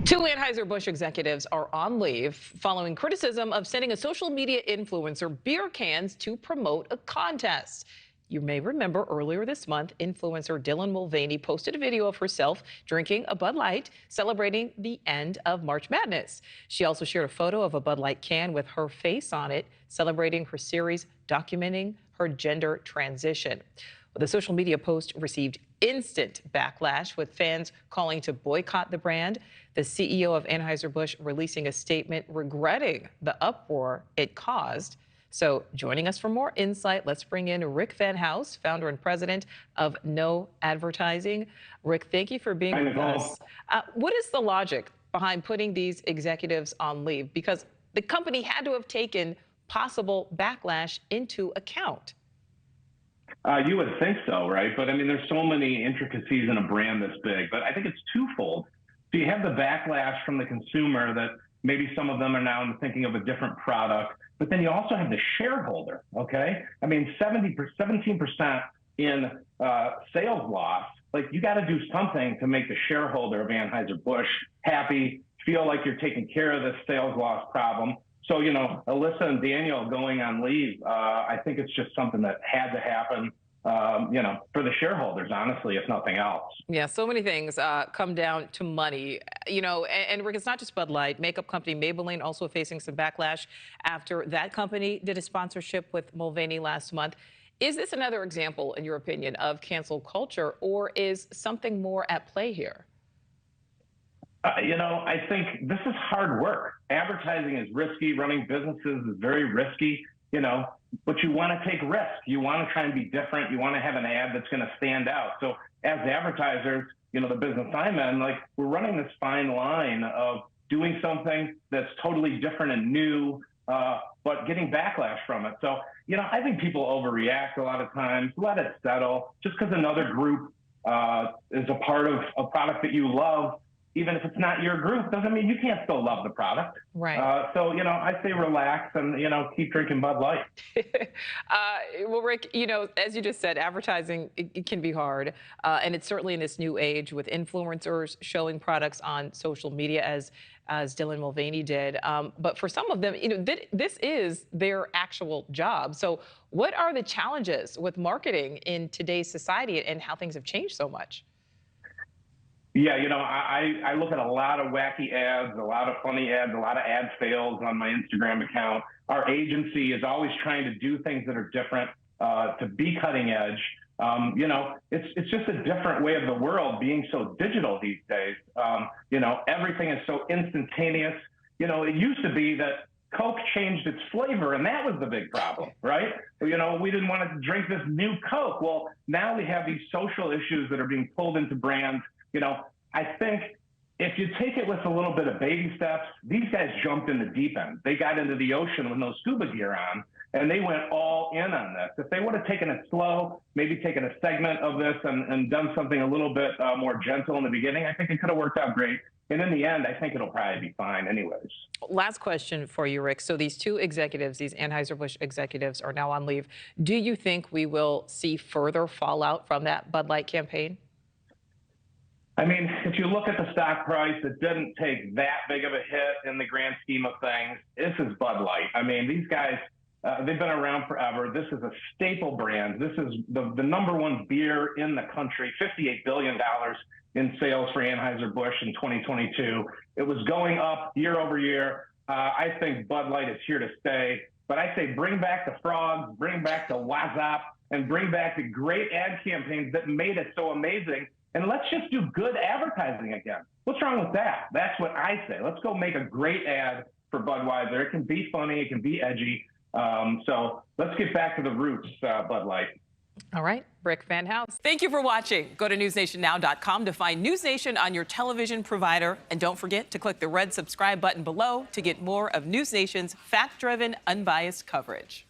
Two Anheuser-Busch executives are on leave following criticism of sending a social media influencer beer cans to promote a contest. You may remember earlier this month, influencer Dylan Mulvaney posted a video of herself drinking a Bud Light, celebrating the end of March Madness. She also shared a photo of a Bud Light can with her face on it, celebrating her series documenting her gender transition. The social media post received instant backlash, with fans calling to boycott the brand. The CEO of Anheuser-Busch releasing a statement regretting the uproar it caused. So joining us for more insight, let's bring in Rick Van House, founder and president of No Advertising. Rick, thank you for being with us. What is the logic behind putting these executives on leave? Because the company had to have taken possible backlash into account. You would think so, right? But I mean, there's so many intricacies in a brand this big, but I think it's twofold. So you have the backlash from the consumer that maybe some of them are now thinking of a different product, but then you also have the shareholder, okay? I mean, 17% in sales loss. Like, you got to do something to make the shareholder of Anheuser-Busch happy, feel like you're taking care of this sales loss problem. So, you know, Alyssa and Daniel going on leave, I think it's just something that had to happen, you know, for the shareholders, honestly, if nothing else. Yeah, so many things come down to money. You know, and Rick, it's not just Bud Light. Makeup company Maybelline also facing some backlash after that company did a sponsorship with Mulvaney last month. Is this another example, in your opinion, of cancel culture, or is something more at play here? You know, I think this is hard work. Advertising is risky. Running businesses is very risky, you know, but you want to take risks. You want to try and be different. You want to have an ad that's going to stand out. So as advertisers, you know, the business I'm in, like, we're running this fine line of doing something that's totally different and new, but getting backlash from it. So, you know, I think people overreact a lot of times. Let it settle. Just because another group is a part of a product that you love, even if it's not your group, doesn't mean you can't still love the product. Right. So, you know, I say relax and, you know, keep drinking Bud Light. Well, Rick, you know, as you just said, advertising, it can be hard. And it's certainly in this new age with influencers showing products on social media, as Dylan Mulvaney did. But for some of them, you know, this is their actual job. So what are the challenges with marketing in today's society and how things have changed so much? Yeah, you know, I look at a lot of wacky ads, a lot of funny ads, a lot of ad fails on my Instagram account. Our agency is always trying to do things that are different, to be cutting edge. You know, it's just a different way of the world being so digital these days. You know, everything is so instantaneous. You know, it used to be that Coke changed its flavor, and that was the big problem, right? You know, we didn't want to drink this new Coke. Well, now we have these social issues that are being pulled into brands. You know, I think if you take it with a little bit of baby steps, these guys jumped in the deep end. They got into the ocean with no scuba gear on, and they went all in on this. If they would have taken it slow, maybe taken a segment of this and done something a little bit more gentle in the beginning, I think it could have worked out great. And in the end, I think it'll probably be fine anyways. Last question for you, Rick. So these two executives, these Anheuser-Busch executives, are now on leave. Do you think we will see further fallout from that Bud Light campaign? I mean, if you look at the stock price, it didn't take that big of a hit in the grand scheme of things. This is Bud Light. I mean, these guys, they've been around forever. This is a staple brand. This is the #1 beer in the country, $58 billion in sales for Anheuser-Busch in 2022. It was going up year over year. I think Bud Light is here to stay. But I say bring back the frogs, bring back the WhatsApp, and bring back the great ad campaigns that made it so amazing. And let's just do good advertising again. What's wrong with that? That's what I say. Let's go make a great ad for Budweiser. It can be funny. It can be edgy. So let's get back to the roots, Bud Light. All right, Rick Van House. Thank you for watching. Go to NewsNationNow.com to find NewsNation on your television provider. And don't forget to click the red subscribe button below to get more of NewsNation's fact-driven, unbiased coverage.